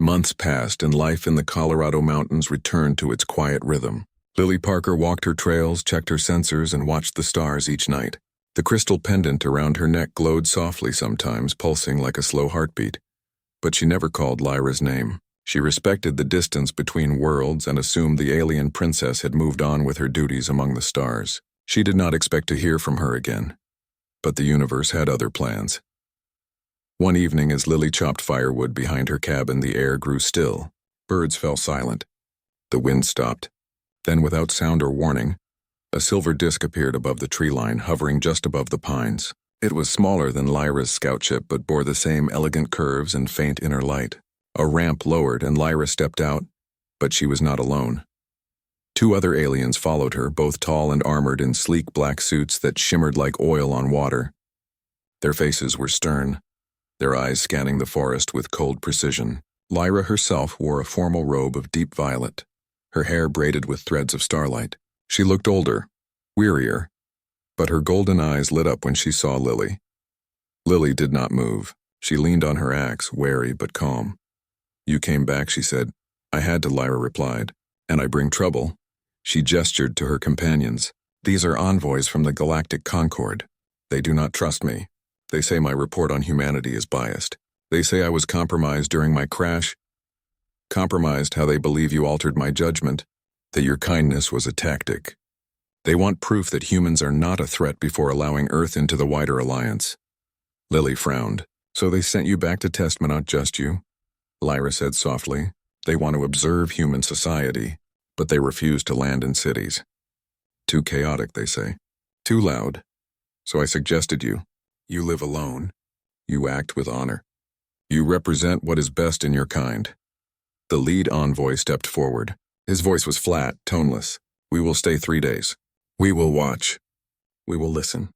Months passed and life in the Colorado mountains returned to its quiet rhythm. Lily Parker walked her trails, checked her sensors, and watched the stars each night. The crystal pendant around her neck glowed softly sometimes, pulsing like a slow heartbeat. But she never called Lyra's name. She respected the distance between worlds and assumed the alien princess had moved on with her duties among the stars. She did not expect to hear from her again. But the universe had other plans. One evening, as Lily chopped firewood behind her cabin, the air grew still. Birds fell silent. The wind stopped. Then, without sound or warning, a silver disk appeared above the tree line, hovering just above the pines. It was smaller than Lyra's scout ship, but bore the same elegant curves and faint inner light. A ramp lowered, and Lyra stepped out, but she was not alone. 2 other aliens followed her, both tall and armored in sleek black suits that shimmered like oil on water. Their faces were stern, their eyes scanning the forest with cold precision. Lyra herself wore a formal robe of deep violet, her hair braided with threads of starlight. She looked older, wearier, but her golden eyes lit up when she saw Lily. Lily did not move. She leaned on her axe, wary but calm. "You came back," she said. "I had to," Lyra replied. "And I bring trouble." She gestured to her companions. "These are envoys from the Galactic Concord. They do not trust me. They say my report on humanity is biased. They say I was compromised during my crash. Compromised how they believe you altered my judgment, that your kindness was a tactic. They want proof that humans are not a threat before allowing Earth into the wider alliance." Lily frowned. "So they sent you back to test me, not just you?" Lyra said softly. "They want to observe human society, but they refuse to land in cities. Too chaotic, they say. Too loud. So I suggested you. You live alone. You act with honor. You represent what is best in your kind." The lead envoy stepped forward. His voice was flat, toneless. "We will stay 3 days. We will watch. We will listen.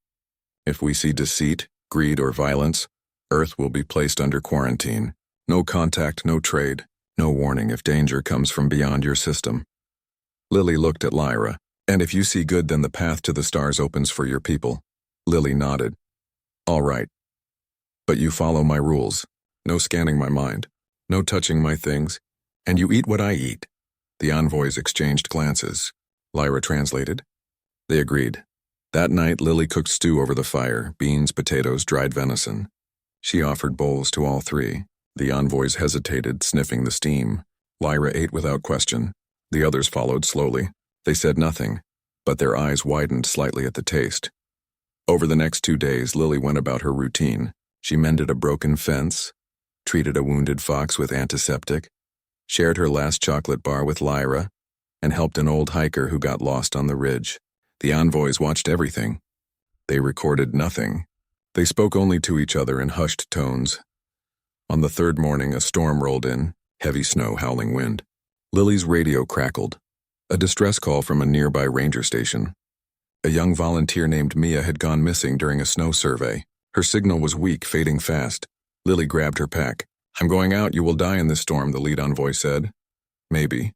If we see deceit, greed, or violence, Earth will be placed under quarantine. No contact, no trade, no warning if danger comes from beyond your system." Lily looked at Lyra. "And if you see good, then the path to the stars opens for your people." Lily nodded. "All right. But you follow my rules. No scanning my mind. No touching my things. And you eat what I eat." The envoys exchanged glances. Lyra translated. They agreed. That night, Lily cooked stew over the fire, beans, potatoes, dried venison. She offered bowls to all 3. The envoys hesitated, sniffing the steam. Lyra ate without question. The others followed slowly. They said nothing, but their eyes widened slightly at the taste. Over the next 2 days, Lily went about her routine. She mended a broken fence, treated a wounded fox with antiseptic, shared her last chocolate bar with Lyra, and helped an old hiker who got lost on the ridge. The envoys watched everything. They recorded nothing. They spoke only to each other in hushed tones. On the 3rd morning, a storm rolled in, heavy snow, howling wind. Lily's radio crackled. A distress call from a nearby ranger station. A young volunteer named Mia had gone missing during a snow survey. Her signal was weak, fading fast. Lily grabbed her pack. "I'm going out. You will die in this storm," the lead envoy said. "Maybe.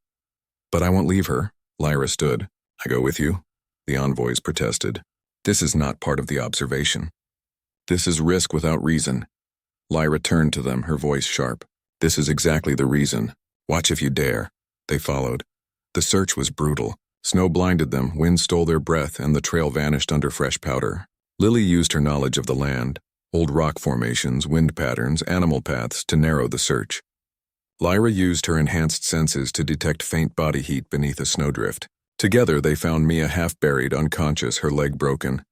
But I won't leave her." Lyra stood. "I go with you?" The envoys protested. "This is not part of the observation. This is risk without reason." Lyra turned to them, her voice sharp. "This is exactly the reason. Watch if you dare." They followed. The search was brutal. Snow blinded them, wind stole their breath, and the trail vanished under fresh powder. Lily used her knowledge of the land, old rock formations, wind patterns, animal paths to narrow the search. Lyra used her enhanced senses to detect faint body heat beneath a snowdrift. Together, they found Mia half-buried, unconscious, her leg broken.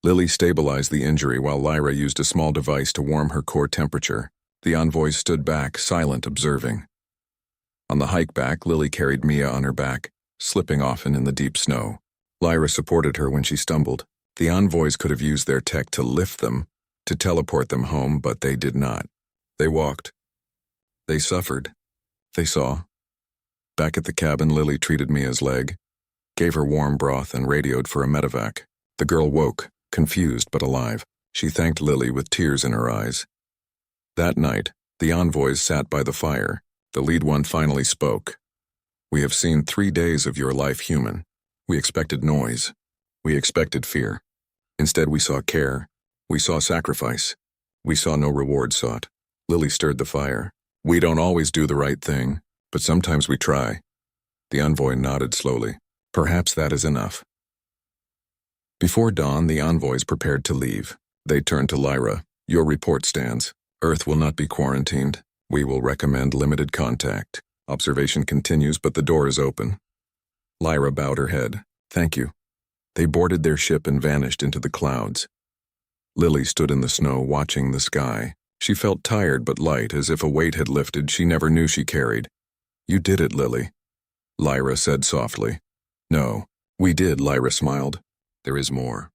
Lily stabilized the injury while Lyra used a small device to warm her core temperature. The envoys stood back, silent, observing. On the hike back, Lily carried Mia on her back, slipping often in the deep snow. Lyra supported her when she stumbled. The envoys could have used their tech to lift them, to teleport them home, but they did not. They walked. They suffered. They saw. Back at the cabin, Lily treated Mia's leg, gave her warm broth, and radioed for a medevac. The girl woke, confused but alive. She thanked Lily with tears in her eyes. That night, the envoys sat by the fire. The lead one finally spoke. "We have seen 3 days of your life, human. We expected noise. We expected fear. Instead, we saw care. We saw sacrifice. We saw no reward sought." Lily stirred the fire. We don't always do the right thing, but sometimes we try. The envoy nodded slowly. Perhaps that is enough. Before dawn, the envoys prepared to leave. They turned to Lyra. Your report stands. Earth will not be quarantined. We will recommend limited contact. Observation continues, but the door is open. Lyra bowed her head. Thank you. They boarded their ship and vanished into the clouds. Lily stood in the snow watching the sky. She felt tired but light, as if a weight had lifted she never knew she carried. You did it, Lily, Lyra said softly. No, we did, Lyra smiled. There is more.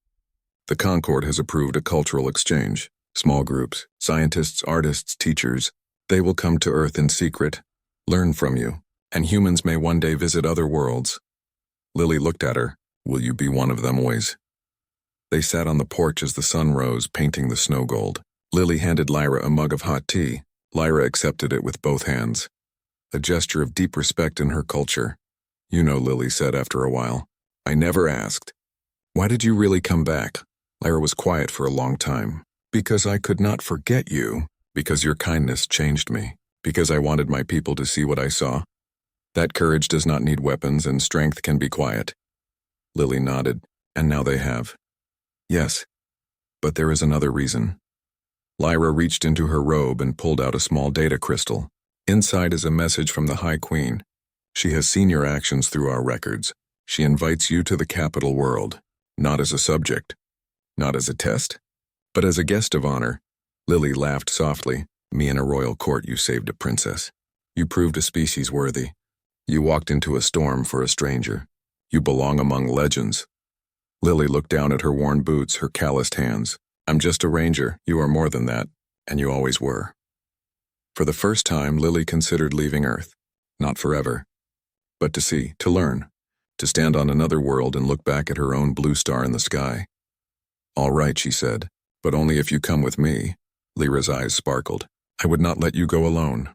The Concord has approved a cultural exchange. Small groups, scientists, artists, teachers, they will come to Earth in secret, learn from you, and humans may one day visit other worlds. Lily looked at her. Will you be one of them always? They sat on the porch as the sun rose, painting the snow gold. Lily handed Lyra a mug of hot tea. Lyra accepted it with both hands. A gesture of deep respect in her culture. You know, Lily said after a while. I never asked. Why did you really come back? Lyra was quiet for a long time. Because I could not forget you. Because your kindness changed me. Because I wanted my people to see what I saw. That courage does not need weapons and strength can be quiet. Lily nodded. And now they have. Yes. But there is another reason. Lyra reached into her robe and pulled out a small data crystal. Inside is a message from the High Queen. She has seen your actions through our records. She invites you to the capital world, not as a subject, not as a test, but as a guest of honor. Lily laughed softly. Me in a royal court, you saved a princess. You proved a species worthy. You walked into a storm for a stranger. You belong among legends. Lily looked down at her worn boots, her calloused hands. I'm just a ranger. You are more than that, and you always were. For the first time, Lily considered leaving Earth. Not forever, but to see, to learn, to stand on another world and look back at her own blue star in the sky. All right, she said, but only if you come with me. Lyra's eyes sparkled. I would not let you go alone.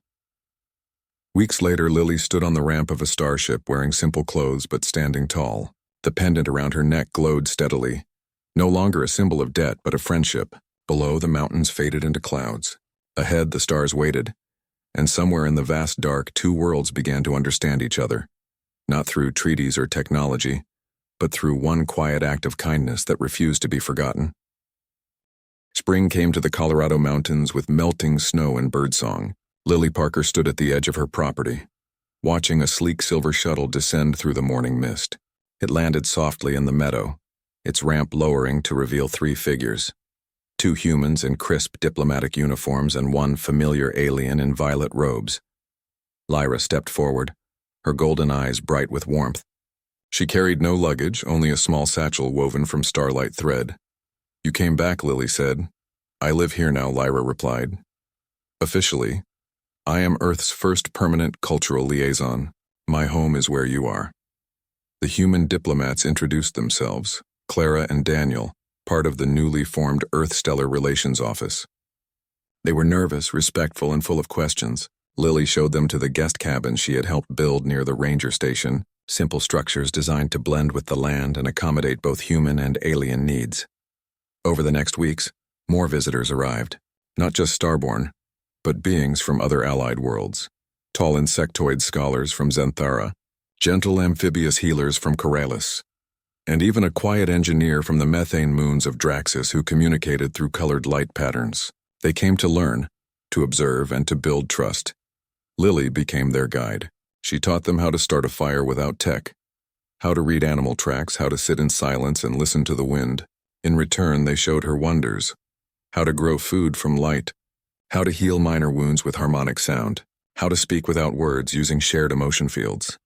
Weeks later, Lily stood on the ramp of a starship wearing simple clothes but standing tall. The pendant around her neck glowed steadily. No longer a symbol of debt, but of friendship. Below, the mountains faded into clouds. Ahead, the stars waited. And somewhere in the vast dark, two worlds began to understand each other. Not through treaties or technology, but through one quiet act of kindness that refused to be forgotten. Spring came to the Colorado mountains with melting snow and birdsong. Lily Parker stood at the edge of her property, watching a sleek silver shuttle descend through the morning mist. It landed softly in the meadow, its ramp lowering to reveal three figures. Two humans in crisp diplomatic uniforms and one familiar alien in violet robes. Lyra stepped forward, her golden eyes bright with warmth. She carried no luggage, only a small satchel woven from starlight thread. You came back, Lily said. I live here now, Lyra replied. Officially, I am Earth's first permanent cultural liaison. My home is where you are. The human diplomats introduced themselves, Clara and Daniel, part of the newly formed Earth-Stellar Relations Office. They were nervous, respectful, and full of questions. Lily showed them to the guest cabin she had helped build near the ranger station, simple structures designed to blend with the land and accommodate both human and alien needs. Over the next weeks, more visitors arrived, not just starborn, but beings from other allied worlds. Tall insectoid scholars from Zenthara, gentle amphibious healers from Corellis, and even a quiet engineer from the methane moons of Draxus who communicated through colored light patterns. They came to learn, to observe, and to build trust. Lily became their guide. She taught them how to start a fire without tech, how to read animal tracks, how to sit in silence and listen to the wind. In return, they showed her wonders, how to grow food from light, how to heal minor wounds with harmonic sound, how to speak without words using shared emotion fields.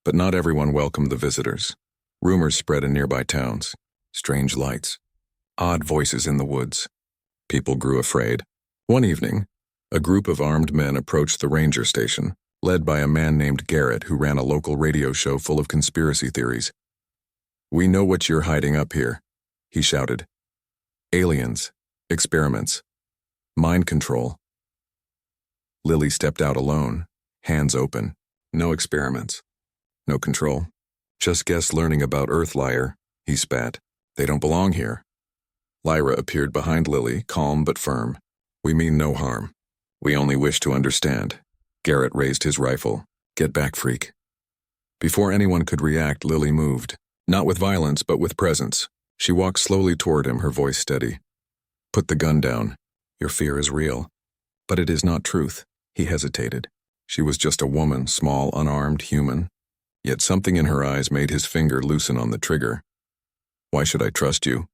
But not everyone welcomed the visitors. Rumors spread in nearby towns. Strange lights. Odd voices in the woods. People grew afraid. One evening, a group of armed men approached the ranger station, led by a man named Garrett who ran a local radio show full of conspiracy theories. We know what you're hiding up here, he shouted. Aliens, experiments, mind control. Lily stepped out alone, hands open. No experiments, no control. Just guests learning about Earth, liar, he spat. They don't belong here. Lyra appeared behind Lily, calm but firm. We mean no harm. We only wish to understand. Garrett raised his rifle. Get back, freak. Before anyone could react, Lily moved. Not with violence, but with presence. She walked slowly toward him, her voice steady. Put the gun down. Your fear is real. But it is not truth. He hesitated. She was just a woman, small, unarmed, human. Yet something in her eyes made his finger loosen on the trigger. Why should I trust you?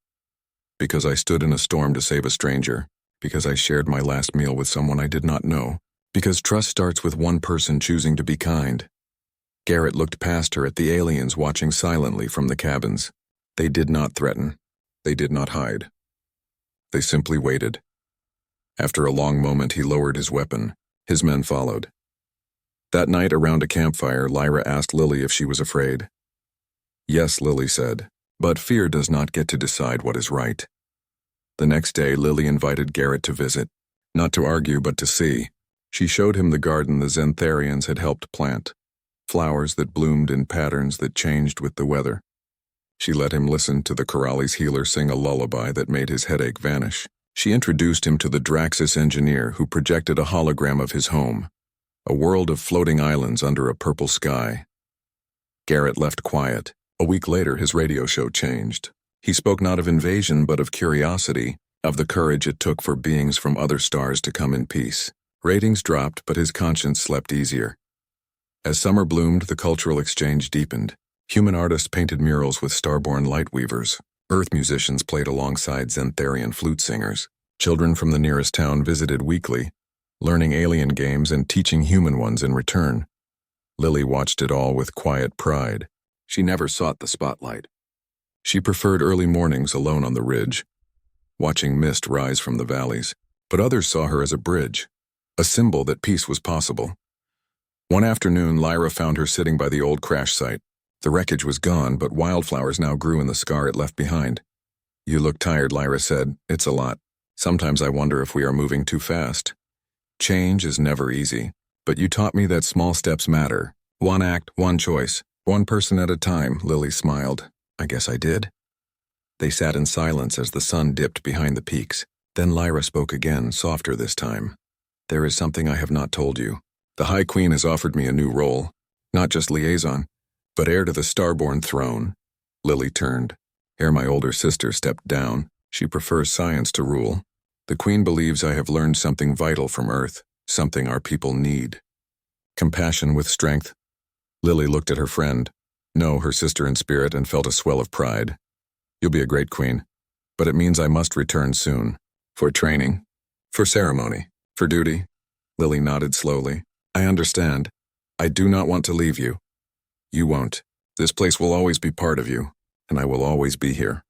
Because I stood in a storm to save a stranger. Because I shared my last meal with someone I did not know. Because trust starts with one person choosing to be kind. Garrett looked past her at the aliens watching silently from the cabins. They did not threaten. They did not hide. They simply waited. After a long moment, he lowered his weapon. His men followed. That night, around a campfire, Lyra asked Lily if she was afraid. Yes, Lily said, but fear does not get to decide what is right. The next day, Lily invited Garrett to visit, not to argue but to see. She showed him the garden the Xantharians had helped plant, flowers that bloomed in patterns that changed with the weather. She let him listen to the Corrales healer sing a lullaby that made his headache vanish. She introduced him to the Draxus engineer who projected a hologram of his home, a world of floating islands under a purple sky. Garrett left quiet. A week later, his radio show changed. He spoke not of invasion but of curiosity, of the courage it took for beings from other stars to come in peace. Ratings dropped, but his conscience slept easier. As summer bloomed, the cultural exchange deepened. Human artists painted murals with starborn light weavers. Earth musicians played alongside Xantharian flute singers. Children from the nearest town visited weekly, learning alien games and teaching human ones in return. Lily watched it all with quiet pride. She never sought the spotlight. She preferred early mornings alone on the ridge, watching mist rise from the valleys. But others saw her as a bridge, a symbol that peace was possible. One afternoon, Lyra found her sitting by the old crash site. The wreckage was gone, but wildflowers now grew in the scar it left behind. You look tired, Lyra said. It's a lot. Sometimes I wonder if we are moving too fast. Change is never easy, but you taught me that small steps matter. One act, one choice, one person at a time, Lily smiled. I guess I did. They sat in silence as the sun dipped behind the peaks. Then Lyra spoke again, softer this time. There is something I have not told you. The High Queen has offered me a new role, not just liaison, but heir to the Starborn throne. Lily turned. Ere my older sister stepped down, she prefers science to rule. The Queen believes I have learned something vital from Earth, something our people need. Compassion with strength. Lily looked at her friend, no, her sister in spirit, and felt a swell of pride. You'll be a great queen, but it means I must return soon. For training, for ceremony, for duty. Lily nodded slowly. I understand. I do not want to leave you. You won't. This place will always be part of you, and I will always be here.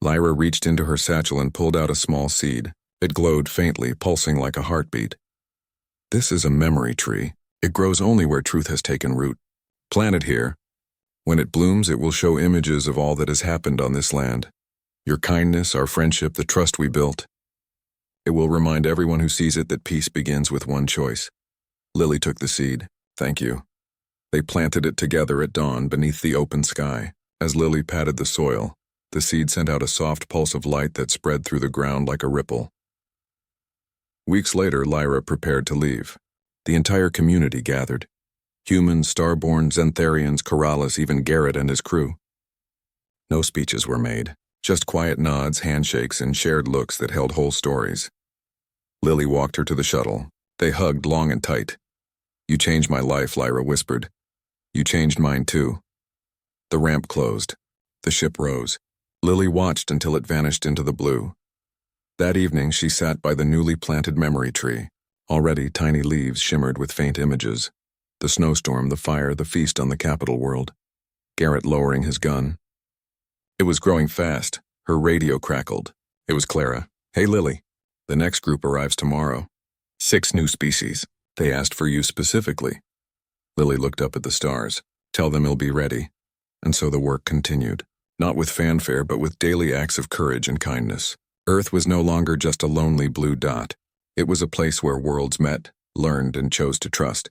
Lyra reached into her satchel and pulled out a small seed. It glowed faintly, pulsing like a heartbeat. This is a memory tree. It grows only where truth has taken root. Plant it here. When it blooms, it will show images of all that has happened on this land. Your kindness, our friendship, the trust we built. It will remind everyone who sees it that peace begins with one choice. Lily took the seed. Thank you. They planted it together at dawn beneath the open sky. As Lily patted the soil, the seed sent out a soft pulse of light that spread through the ground like a ripple. Weeks later, Lyra prepared to leave. The entire community gathered. Humans, Starborn, Xantharians, Corrales, even Garrett and his crew. No speeches were made, just quiet nods, handshakes, and shared looks that held whole stories. Lily walked her to the shuttle. They hugged long and tight. You changed my life, Lyra whispered. You changed mine too. The ramp closed. The ship rose. Lily watched until it vanished into the blue. That evening, she sat by the newly planted memory tree. Already, tiny leaves shimmered with faint images. The snowstorm, the fire, the feast on the capital world. Garrett lowering his gun. It was growing fast. Her radio crackled. It was Clara. Hey, Lily. The next group arrives tomorrow. 6 new species. They asked for you specifically. Lily looked up at the stars. Tell them he'll be ready. And so the work continued. Not with fanfare, but with daily acts of courage and kindness. Earth was no longer just a lonely blue dot. It was a place where worlds met, learned, and chose to trust.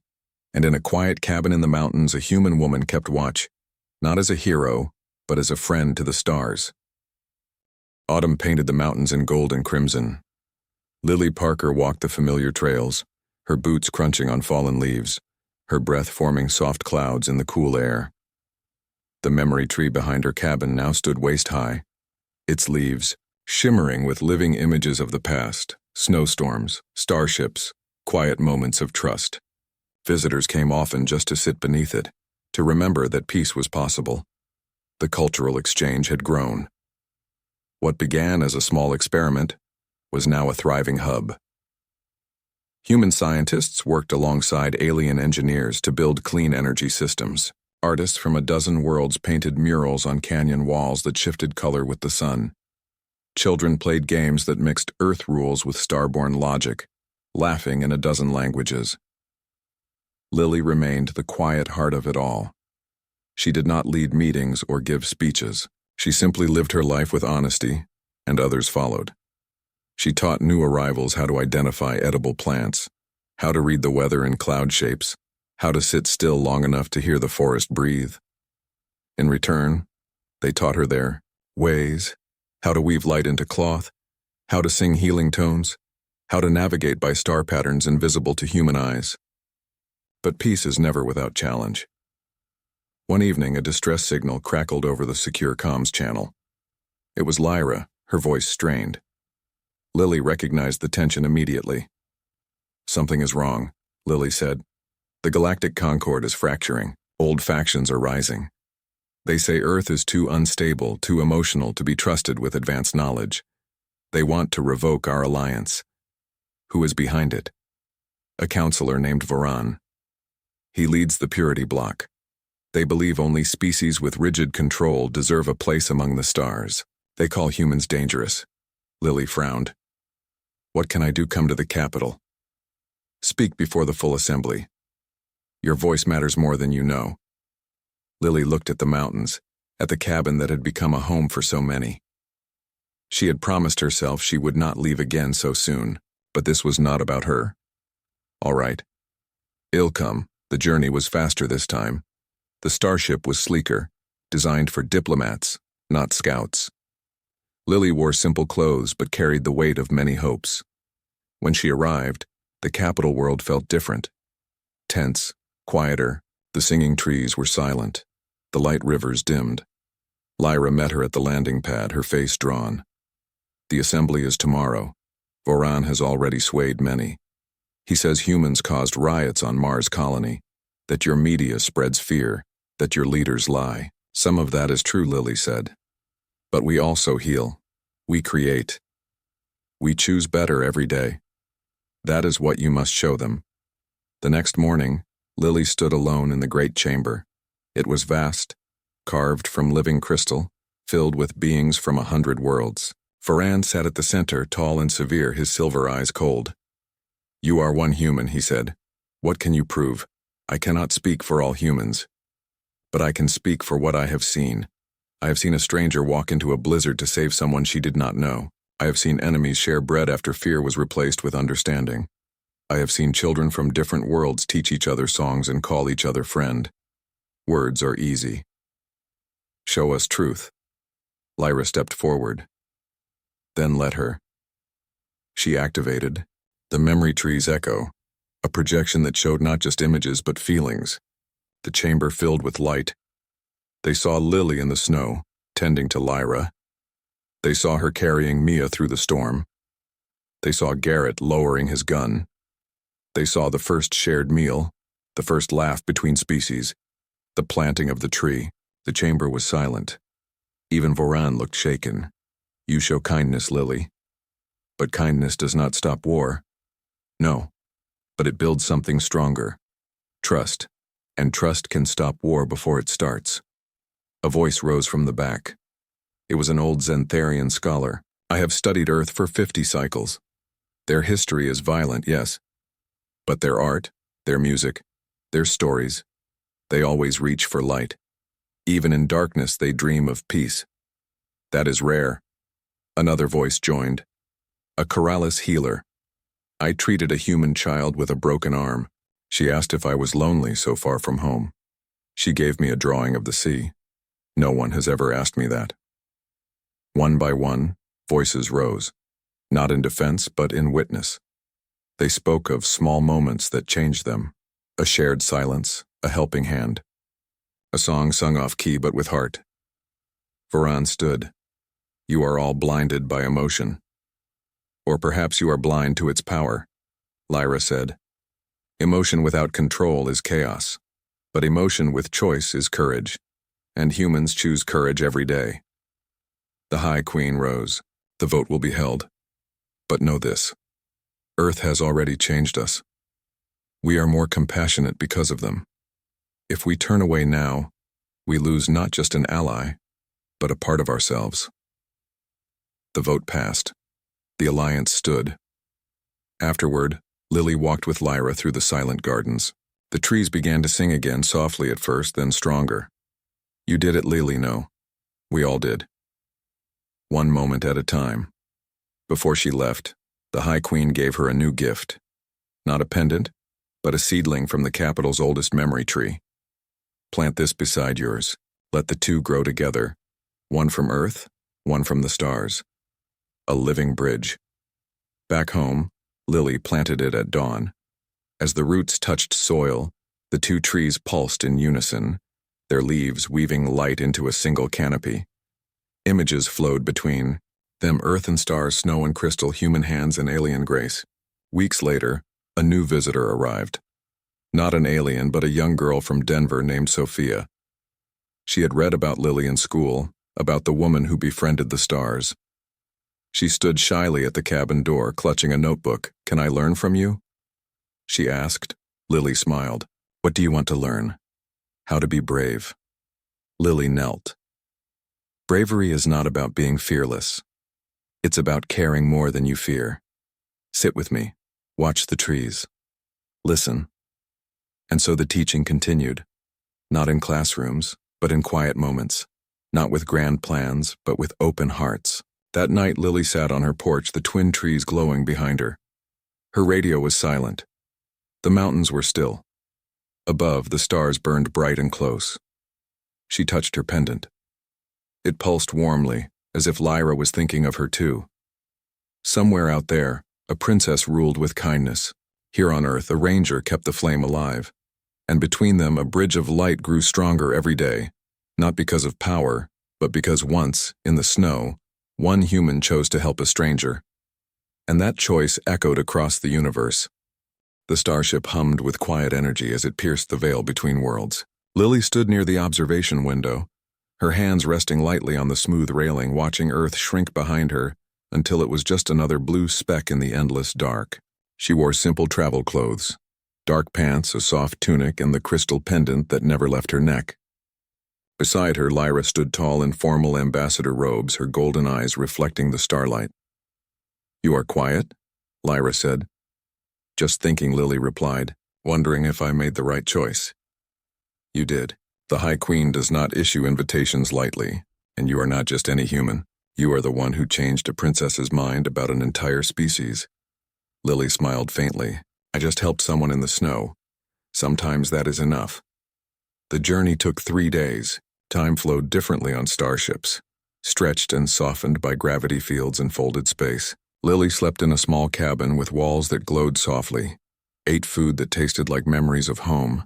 And in a quiet cabin in the mountains, a human woman kept watch, not as a hero, but as a friend to the stars. Autumn painted the mountains in gold and crimson. Lily Parker walked the familiar trails, her boots crunching on fallen leaves, her breath forming soft clouds in the cool air. The memory tree behind her cabin now stood waist-high, its leaves shimmering with living images of the past, snowstorms, starships, quiet moments of trust. Visitors came often just to sit beneath it, to remember that peace was possible. The cultural exchange had grown. What began as a small experiment was now a thriving hub. Human scientists worked alongside alien engineers to build clean energy systems. Artists from a dozen worlds painted murals on canyon walls that shifted color with the sun. Children played games that mixed Earth rules with starborn logic, laughing in a dozen languages. Lily remained the quiet heart of it all. She did not lead meetings or give speeches. She simply lived her life with honesty, and others followed. She taught new arrivals how to identify edible plants, how to read the weather in cloud shapes, how to sit still long enough to hear the forest breathe. In return, they taught her their ways, how to weave light into cloth, how to sing healing tones, how to navigate by star patterns invisible to human eyes. But peace is never without challenge. One evening, a distress signal crackled over the secure comms channel. It was Lyra, her voice strained. Lily recognized the tension immediately. "Something is wrong," Lily said. "The galactic concord is fracturing. Old factions are rising. They say Earth is too unstable, too emotional to be trusted with advanced knowledge. They want to revoke our alliance." "Who is behind it?" "A counselor named Voran. He leads the purity block. They believe only species with rigid control deserve a place among the stars. They call humans dangerous." Lily frowned. "What can I do? Come to the capital. Speak before the full assembly. Your voice matters more than you know." Lily looked at the mountains, at the cabin that had become a home for so many. She had promised herself she would not leave again so soon, but this was not about her. All right. I'll come. The journey was faster this time. The starship was sleeker, designed for diplomats, not scouts. Lily wore simple clothes but carried the weight of many hopes. When she arrived, the capital world felt different. Tense, quieter, the singing trees were silent. The light rivers dimmed. Lyra met her at the landing pad, her face drawn. "The assembly is tomorrow. Voran has already swayed many. He says humans caused riots on Mars colony, that your media spreads fear, that your leaders lie." "Some of that is true," Lily said. "But we also heal. We create. We choose better every day. That is what you must show them." The next morning, Lily stood alone in the great chamber. It was vast, carved from living crystal, filled with beings from 100 worlds. Voran sat at the center, tall and severe, his silver eyes cold. "You are one human," he said. "What can you prove? I cannot speak for all humans. But I can speak for what I have seen. I have seen a stranger walk into a blizzard to save someone she did not know. I have seen enemies share bread after fear was replaced with understanding. I have seen children from different worlds teach each other songs and call each other friend. Words are easy. Show us truth." Lyra stepped forward. "Then let her." She activated the memory tree's echo, a projection that showed not just images but feelings. The chamber filled with light. They saw Lily in the snow, tending to Lyra. They saw her carrying Mia through the storm. They saw Garrett lowering his gun. They saw the first shared meal, the first laugh between species, the planting of the tree. The chamber was silent. Even Voran looked shaken. "You show kindness, Lily. But kindness does not stop war. No, but it builds something stronger. Trust. And trust can stop war before it starts." A voice rose from the back. It was an old Zentharian scholar. "I have studied Earth for 50 cycles. Their history is violent, yes. But their art, their music, their stories, they always reach for light. Even in darkness, they dream of peace. That is rare." Another voice joined. "A Corrales healer. I treated a human child with a broken arm. She asked if I was lonely so far from home. She gave me a drawing of the sea. No one has ever asked me that." One by one, voices rose, not in defense but in witness. They spoke of small moments that changed them. A shared silence, a helping hand. A song sung off-key but with heart. Varan stood. You are all blinded by emotion. Or perhaps you are blind to its power, Lyra said. Emotion without control is chaos, but emotion with choice is courage, and humans choose courage every day. The High Queen rose. The vote will be held. But know this. Earth has already changed us. We are more compassionate because of them. If we turn away now, we lose not just an ally, but a part of ourselves. The vote passed. The alliance stood. Afterward, Lily walked with Lyra through the silent gardens. The trees began to sing again, softly at first, then stronger. You did it, Lily, no. We all did. One moment at a time. Before she left, the High Queen gave her a new gift. Not a pendant, but a seedling from the capital's oldest memory tree. Plant this beside yours. Let the two grow together. One from Earth, one from the stars. A living bridge. Back home, Lily planted it at dawn. As the roots touched soil, the two trees pulsed in unison, their leaves weaving light into a single canopy. Images flowed between them, earth and stars, snow and crystal, human hands and alien grace. Weeks later, a new visitor arrived. Not an alien, but a young girl from Denver named Sophia. She had read about Lily in school, about the woman who befriended the stars. She stood shyly at the cabin door, clutching a notebook. Can I learn from you? She asked. Lily smiled. What do you want to learn? How to be brave. Lily knelt. Bravery is not about being fearless. It's about caring more than you fear. Sit with me. Watch the trees. Listen. And so the teaching continued. Not in classrooms, but in quiet moments. Not with grand plans, but with open hearts. That night, Lily sat on her porch, the twin trees glowing behind her. Her radio was silent. The mountains were still. Above, the stars burned bright and close. She touched her pendant. It pulsed warmly, as if Lyra was thinking of her too. Somewhere out there, a princess ruled with kindness. Here on Earth, a ranger kept the flame alive. And between them, a bridge of light grew stronger every day, not because of power, but because once, in the snow, one human chose to help a stranger. And that choice echoed across the universe. The starship hummed with quiet energy as it pierced the veil between worlds. Lily stood near the observation window, her hands resting lightly on the smooth railing, watching Earth shrink behind her until it was just another blue speck in the endless dark. She wore simple travel clothes, dark pants, a soft tunic, and the crystal pendant that never left her neck. Beside her, Lyra stood tall in formal ambassador robes, her golden eyes reflecting the starlight. You are quiet? Lyra said. Just thinking, Lily replied, wondering if I made the right choice. You did. The High Queen does not issue invitations lightly, and you are not just any human. You are the one who changed a princess's mind about an entire species. Lily smiled faintly. I just helped someone in the snow. Sometimes that is enough. The journey took 3 days. Time flowed differently on starships, stretched and softened by gravity fields and folded space. Lily slept in a small cabin with walls that glowed softly, ate food that tasted like memories of home,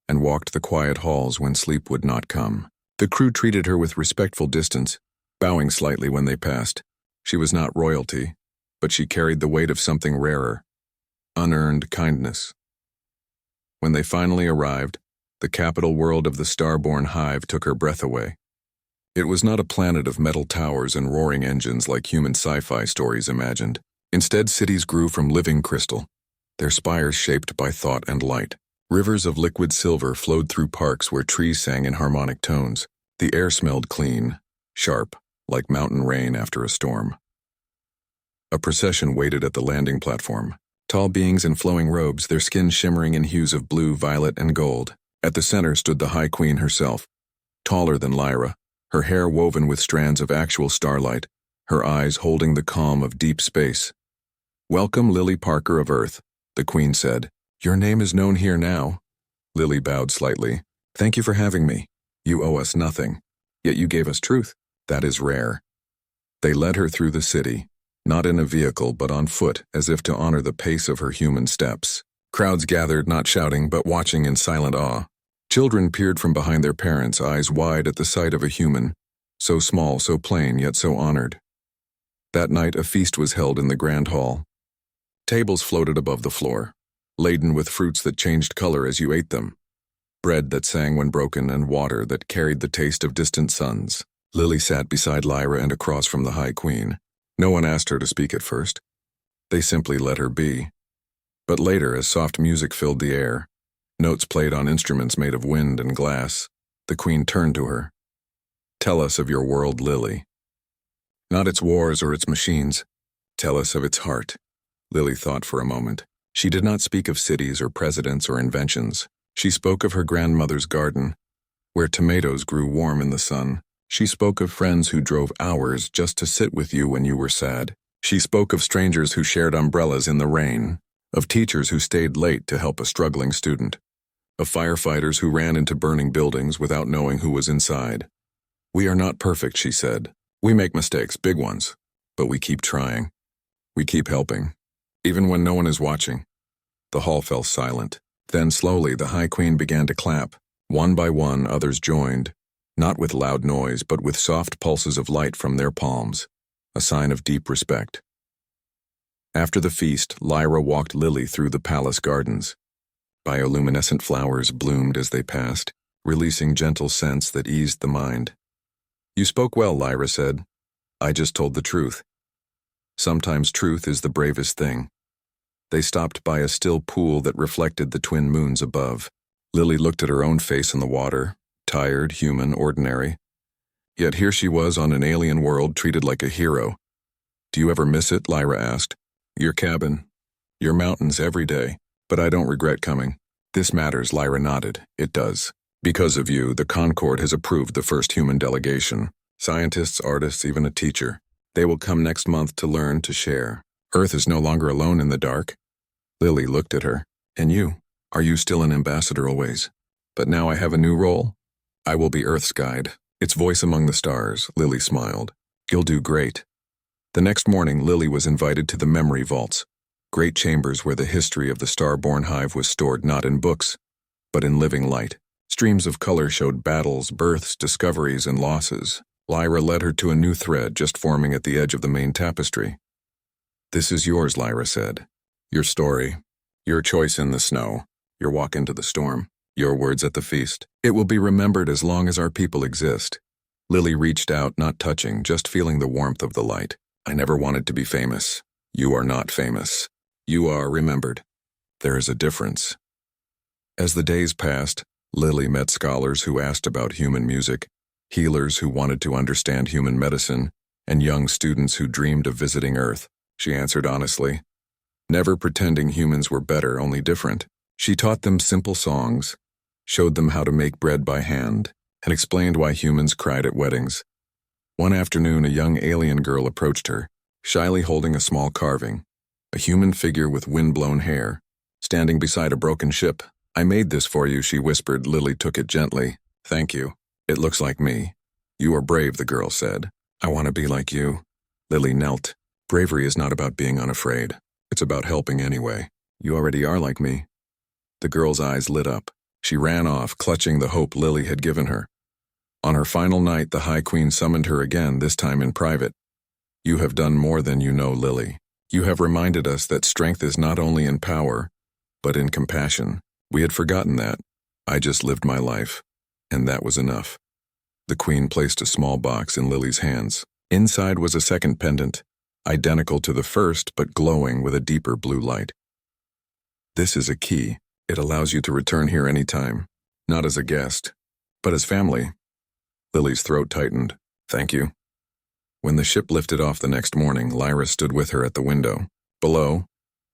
and walked the quiet halls when sleep would not come. The crew treated her with respectful distance, bowing slightly when they passed. She was not royalty, but she carried the weight of something rarer, unearned kindness. When they finally arrived, the capital world of the Starborn Hive took her breath away. It was not a planet of metal towers and roaring engines like human sci-fi stories imagined. Instead, cities grew from living crystal, their spires shaped by thought and light. Rivers of liquid silver flowed through parks where trees sang in harmonic tones. The air smelled clean, sharp, like mountain rain after a storm. A procession waited at the landing platform. Tall beings in flowing robes, their skin shimmering in hues of blue, violet, and gold. At the center stood the High Queen herself, taller than Lyra, her hair woven with strands of actual starlight, her eyes holding the calm of deep space. Welcome, Lily Parker of Earth, the Queen said. Your name is known here now. Lily bowed slightly. Thank you for having me. You owe us nothing, yet you gave us truth. That is rare. They led her through the city, not in a vehicle but on foot, as if to honor the pace of her human steps. Crowds gathered, not shouting but watching in silent awe. Children peered from behind their parents, eyes wide at the sight of a human, so small, so plain, yet so honored. That night a feast was held in the grand hall. Tables floated above the floor, laden with fruits that changed color as you ate them, bread that sang when broken, and water that carried the taste of distant suns. Lily sat beside Lyra and across from the High Queen. No one asked her to speak at first. They simply let her be. But later, as soft music filled the air, notes played on instruments made of wind and glass, the Queen turned to her. "Tell us of your world, Lily. Not its wars or its machines. Tell us of its heart." Lily thought for a moment. She did not speak of cities or presidents or inventions. She spoke of her grandmother's garden, where tomatoes grew warm in the sun. She spoke of friends who drove hours just to sit with you when you were sad. She spoke of strangers who shared umbrellas in the rain, of teachers who stayed late to help a struggling student, of firefighters who ran into burning buildings without knowing who was inside. "We are not perfect," she said. "We make mistakes, big ones, but we keep trying. We keep helping, even when no one is watching." The hall fell silent. Then slowly the High Queen began to clap. One by one others joined, not with loud noise but with soft pulses of light from their palms, a sign of deep respect. After the feast, Lyra walked Lily through the palace gardens. Bioluminescent flowers bloomed as they passed, releasing gentle scents that eased the mind. "You spoke well," Lyra said. "I just told the truth. Sometimes truth is the bravest thing." They stopped by a still pool that reflected the twin moons above. Lily looked at her own face in the water, tired, human, ordinary. Yet here she was on an alien world, treated like a hero. "Do you ever miss it?" Lyra asked. "Your cabin, your mountains every day, but I don't regret coming." "This matters," Lyra nodded. "It does. Because of you, the Concord has approved the first human delegation. Scientists, artists, even a teacher. They will come next month to learn, to share. Earth is no longer alone in the dark." Lily looked at her. "And you? Are you still an ambassador always? But now I have a new role. I will be Earth's guide, its voice among the stars." Lily smiled. "You'll do great." The next morning, Lily was invited to the memory vaults, great chambers where the history of the star-born hive was stored not in books, but in living light. Streams of color showed battles, births, discoveries, and losses. Lyra led her to a new thread just forming at the edge of the main tapestry. "This is yours," Lyra said. "Your story, your choice in the snow, your walk into the storm, your words at the feast. It will be remembered as long as our people exist." Lily reached out, not touching, just feeling the warmth of the light. "I never wanted to be famous. You are not famous. You are remembered. There is a difference." As the days passed, Lily met scholars who asked about human music, healers who wanted to understand human medicine, and young students who dreamed of visiting Earth. She answered honestly, never pretending humans were better, only different. She taught them simple songs, showed them how to make bread by hand, and explained why humans cried at weddings. One afternoon, a young alien girl approached her, shyly holding a small carving, a human figure with wind-blown hair, standing beside a broken ship. "I made this for you," she whispered. Lily took it gently. "Thank you. It looks like me." "You are brave," the girl said. "I want to be like you." Lily knelt. "Bravery is not about being unafraid. It's about helping anyway. You already are like me." The girl's eyes lit up. She ran off, clutching the hope Lily had given her. On her final night, the High Queen summoned her again, this time in private. "You have done more than you know, Lily. You have reminded us that strength is not only in power, but in compassion. We had forgotten that. I just lived my life, and that was enough." The Queen placed a small box in Lily's hands. Inside was a second pendant, identical to the first but glowing with a deeper blue light. "This is a key. It allows you to return here anytime, not as a guest, but as family." Lily's throat tightened. "Thank you." When the ship lifted off the next morning, Lyra stood with her at the window. Below,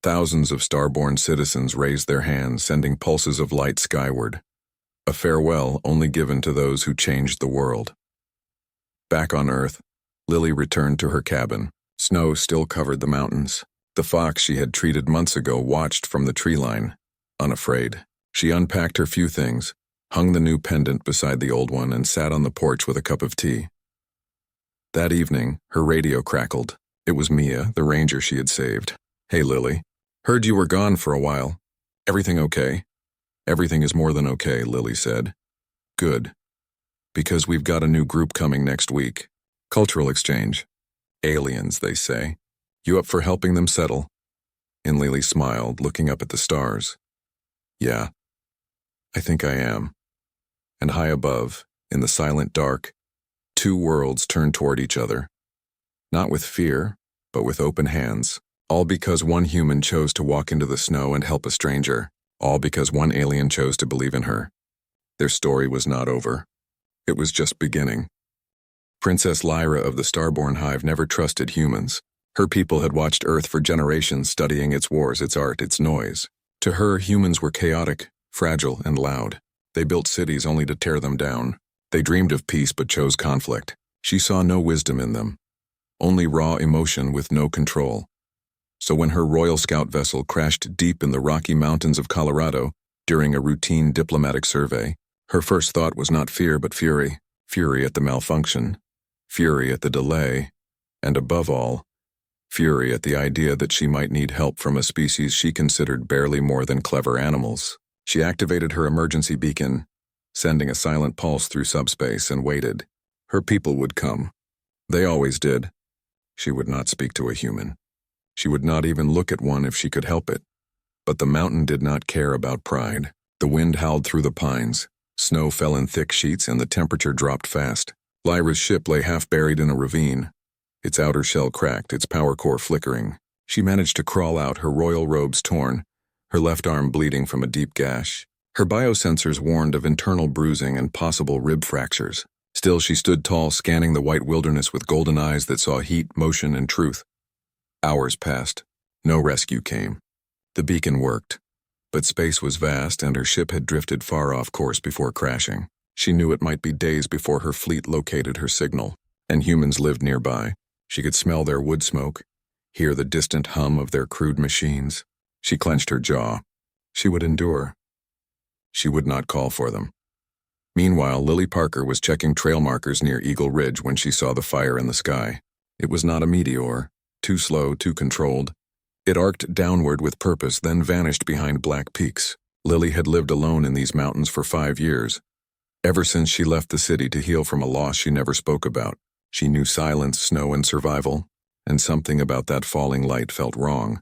thousands of starborn citizens raised their hands, sending pulses of light skyward. A farewell only given to those who changed the world. Back on Earth, Lily returned to her cabin. Snow still covered the mountains. The fox she had treated months ago watched from the tree line, unafraid. She unpacked her few things, hung the new pendant beside the old one, and sat on the porch with a cup of tea. That evening, her radio crackled. It was Mia, the ranger she had saved. "Hey, Lily. Heard you were gone for a while. Everything okay?" "Everything is more than okay," Lily said. "Good. Because we've got a new group coming next week. Cultural exchange. Aliens, they say. You up for helping them settle?" And Lily smiled, looking up at the stars. "Yeah, I think I am." And high above, in the silent dark, two worlds turned toward each other. Not with fear, but with open hands. All because one human chose to walk into the snow and help a stranger. All because one alien chose to believe in her. Their story was not over. It was just beginning. Princess Lyra of the Starborn Hive never trusted humans. Her people had watched Earth for generations, studying its wars, its art, its noise. To her, humans were chaotic, fragile, and loud. They built cities only to tear them down. They dreamed of peace but chose conflict. She saw no wisdom in them. Only raw emotion with no control. So when her Royal Scout vessel crashed deep in the Rocky Mountains of Colorado during a routine diplomatic survey, her first thought was not fear but fury. Fury at the malfunction. Fury at the delay. And above all, fury at the idea that she might need help from a species she considered barely more than clever animals. She activated her emergency beacon, sending a silent pulse through subspace, and waited. Her people would come. They always did. She would not speak to a human. She would not even look at one if she could help it. But the mountain did not care about pride. The wind howled through the pines. Snow fell in thick sheets and the temperature dropped fast. Lyra's ship lay half buried in a ravine. Its outer shell cracked, its power core flickering. She managed to crawl out, her royal robes torn, her left arm bleeding from a deep gash. Her biosensors warned of internal bruising and possible rib fractures. Still, she stood tall, scanning the white wilderness with golden eyes that saw heat, motion, and truth. Hours passed. No rescue came. The beacon worked. But space was vast, and her ship had drifted far off course before crashing. She knew it might be days before her fleet located her signal, and humans lived nearby. She could smell their wood smoke, hear the distant hum of their crude machines. She clenched her jaw. She would endure. She would not call for them. Meanwhile, Lily Parker was checking trail markers near Eagle Ridge when she saw the fire in the sky. It was not a meteor, too slow, too controlled. It arced downward with purpose, then vanished behind black peaks. Lily had lived alone in these mountains for 5 years. Ever since she left the city to heal from a loss she never spoke about. She knew silence, snow, and survival, and something about that falling light felt wrong.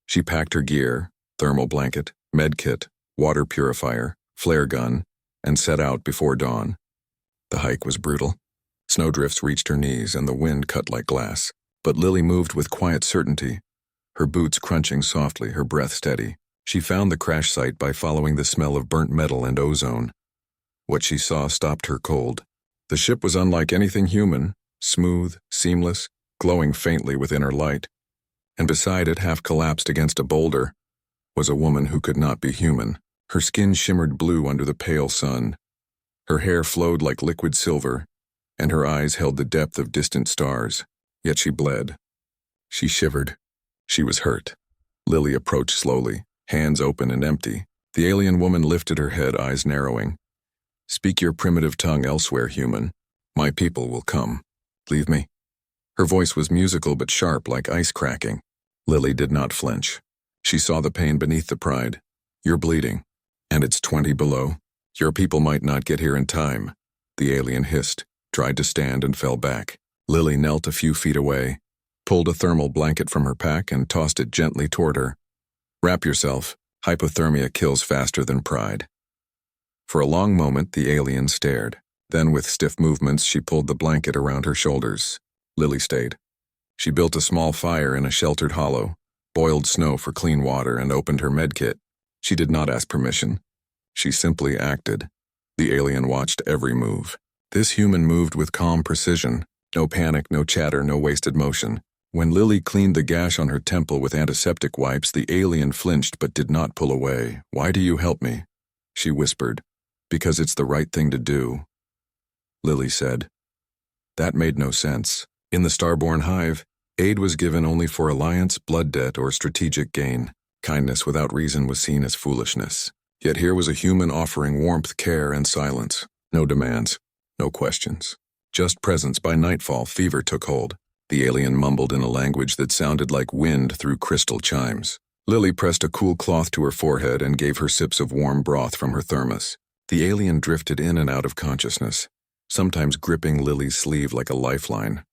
She packed her gear, thermal blanket, med kit, water purifier, flare gun, and set out before dawn. The hike was brutal. Snowdrifts reached her knees and the wind cut like glass. But Lily moved with quiet certainty, her boots crunching softly, her breath steady. She found the crash site by following the smell of burnt metal and ozone. What she saw stopped her cold. The ship was unlike anything human, smooth, seamless, glowing faintly with inner light. And beside it, half collapsed against a boulder, was a woman who could not be human. Her skin shimmered blue under the pale sun. Her hair flowed like liquid silver, and her eyes held the depth of distant stars. Yet she bled. She shivered. She was hurt. Lily approached slowly, hands open and empty. The alien woman lifted her head, eyes narrowing. "Speak your primitive tongue elsewhere, human. My people will come. Leave me." Her voice was musical but sharp, like ice cracking. Lily did not flinch. She saw the pain beneath the pride. "You're bleeding, and it's 20 below. Your people might not get here in time." The alien hissed, tried to stand, and fell back. Lily knelt a few feet away, pulled a thermal blanket from her pack, and tossed it gently toward her. "Wrap yourself. Hypothermia kills faster than pride." For a long moment, the alien stared. Then, with stiff movements, she pulled the blanket around her shoulders. Lily stayed. She built a small fire in a sheltered hollow, boiled snow for clean water, and opened her medkit. She did not ask permission. She simply acted. The alien watched every move. This human moved with calm precision. No panic, no chatter, no wasted motion. When Lily cleaned the gash on her temple with antiseptic wipes, the alien flinched but did not pull away. "Why do you help me?" she whispered. "Because it's the right thing to do," Lily said. That made no sense. In the Starborn Hive, aid was given only for alliance, blood debt, or strategic gain. Kindness without reason was seen as foolishness. Yet here was a human offering warmth, care, and silence. No demands, no questions. Just presence. By nightfall, fever took hold. The alien mumbled in a language that sounded like wind through crystal chimes. Lily pressed a cool cloth to her forehead and gave her sips of warm broth from her thermos. The alien drifted in and out of consciousness, sometimes gripping Lily's sleeve like a lifeline.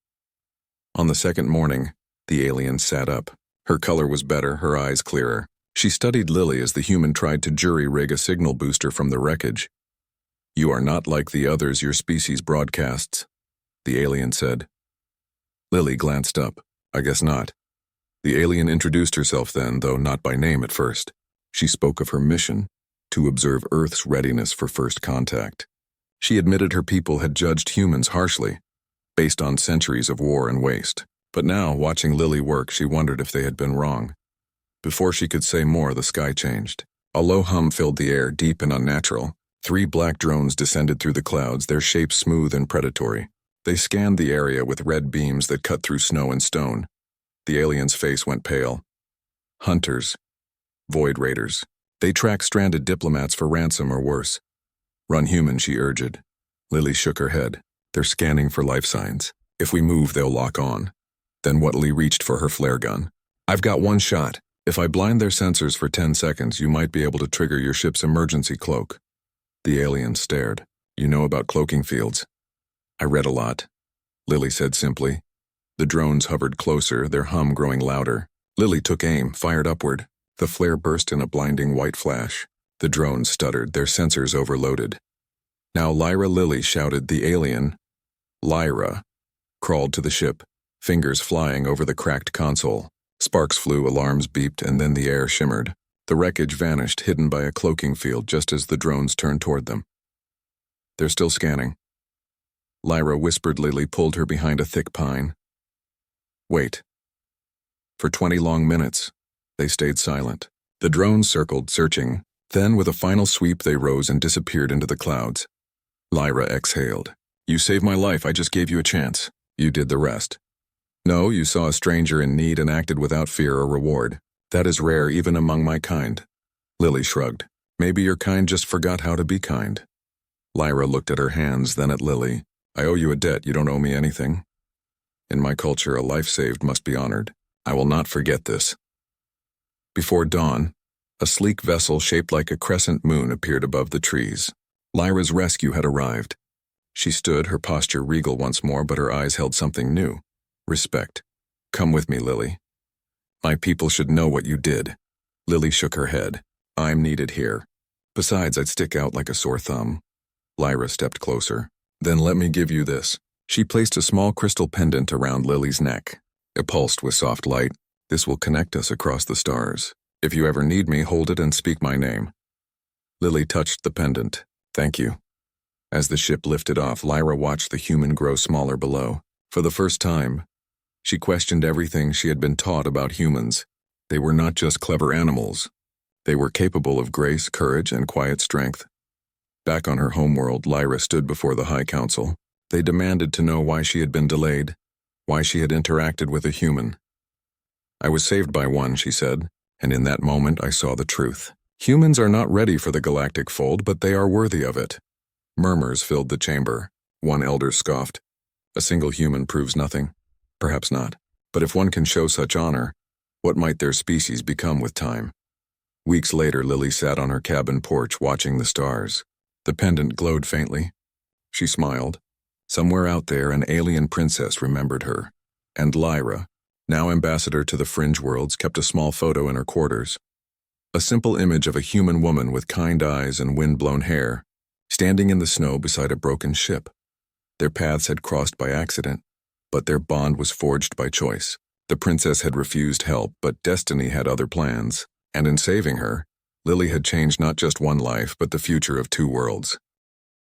On the second morning, the alien sat up. Her color was better, her eyes clearer. She studied Lily as the human tried to jury-rig a signal booster from the wreckage. "You are not like the others your species broadcasts," the alien said. Lily glanced up. "I guess not." The alien introduced herself then, though not by name at first. She spoke of her mission, to observe Earth's readiness for first contact. She admitted her people had judged humans harshly, based on centuries of war and waste. But now, watching Lily work, she wondered if they had been wrong. Before she could say more, the sky changed. A low hum filled the air, deep and unnatural. 3 black drones descended through the clouds, their shapes smooth and predatory. They scanned the area with red beams that cut through snow and stone. The alien's face went pale. Hunters. Void raiders. They track stranded diplomats for ransom or worse. "Run human," she urged. Lily shook her head. "They're scanning for life signs. If we move, they'll lock on." Then Whatley reached for her flare gun. "I've got one shot. If I blind their sensors for 10 seconds, you might be able to trigger your ship's emergency cloak." The alien stared. "You know about cloaking fields?" "I read a lot," Lily said simply. The drones hovered closer, their hum growing louder. Lily took aim, fired upward. The flare burst in a blinding white flash. The drones stuttered, their sensors overloaded. "Now Lyra," Lily shouted. The alien, Lyra, crawled to the ship, fingers flying over the cracked console. Sparks flew, alarms beeped, and then the air shimmered. The wreckage vanished, hidden by a cloaking field just as the drones turned toward them. "They're still scanning." Lyra whispered. Lily pulled her behind a thick pine. "Wait." For 20 long minutes, they stayed silent. The drones circled, searching. Then, with a final sweep, they rose and disappeared into the clouds. Lyra exhaled. "You saved my life. I just gave you a chance. You did the rest." "No, you saw a stranger in need and acted without fear or reward. That is rare even among my kind." Lily shrugged. "Maybe your kind just forgot how to be kind." Lyra looked at her hands, then at Lily. "I owe you a debt. You don't owe me anything. In my culture, a life saved must be honored. I will not forget this." Before dawn, a sleek vessel shaped like a crescent moon appeared above the trees. Lyra's rescue had arrived. She stood, her posture regal once more, but her eyes held something new. Respect. "Come with me, Lily. My people should know what you did." Lily shook her head. "I'm needed here. Besides, I'd stick out like a sore thumb." Lyra stepped closer. "Then let me give you this." She placed a small crystal pendant around Lily's neck. It pulsed with soft light. "This will connect us across the stars. If you ever need me, hold it and speak my name." Lily touched the pendant. "Thank you." As the ship lifted off, Lyra watched the human grow smaller below. For the first time, she questioned everything she had been taught about humans. They were not just clever animals. They were capable of grace, courage, and quiet strength. Back on her homeworld, Lyra stood before the High Council. They demanded to know why she had been delayed, why she had interacted with a human. "I was saved by one," she said, "and in that moment I saw the truth. Humans are not ready for the galactic fold, but they are worthy of it." Murmurs filled the chamber. One elder scoffed. "A single human proves nothing." Perhaps not. But if one can show such honor, what might their species become with time? Weeks later, Lily sat on her cabin porch watching the stars. The pendant glowed faintly. She smiled. Somewhere out there, an alien princess remembered her. And Lyra, now ambassador to the fringe worlds, kept a small photo in her quarters. A simple image of a human woman with kind eyes and wind-blown hair, standing in the snow beside a broken ship. Their paths had crossed by accident, but their bond was forged by choice. The princess had refused help, but destiny had other plans, and in saving her, Lily had changed not just one life, but the future of 2 worlds.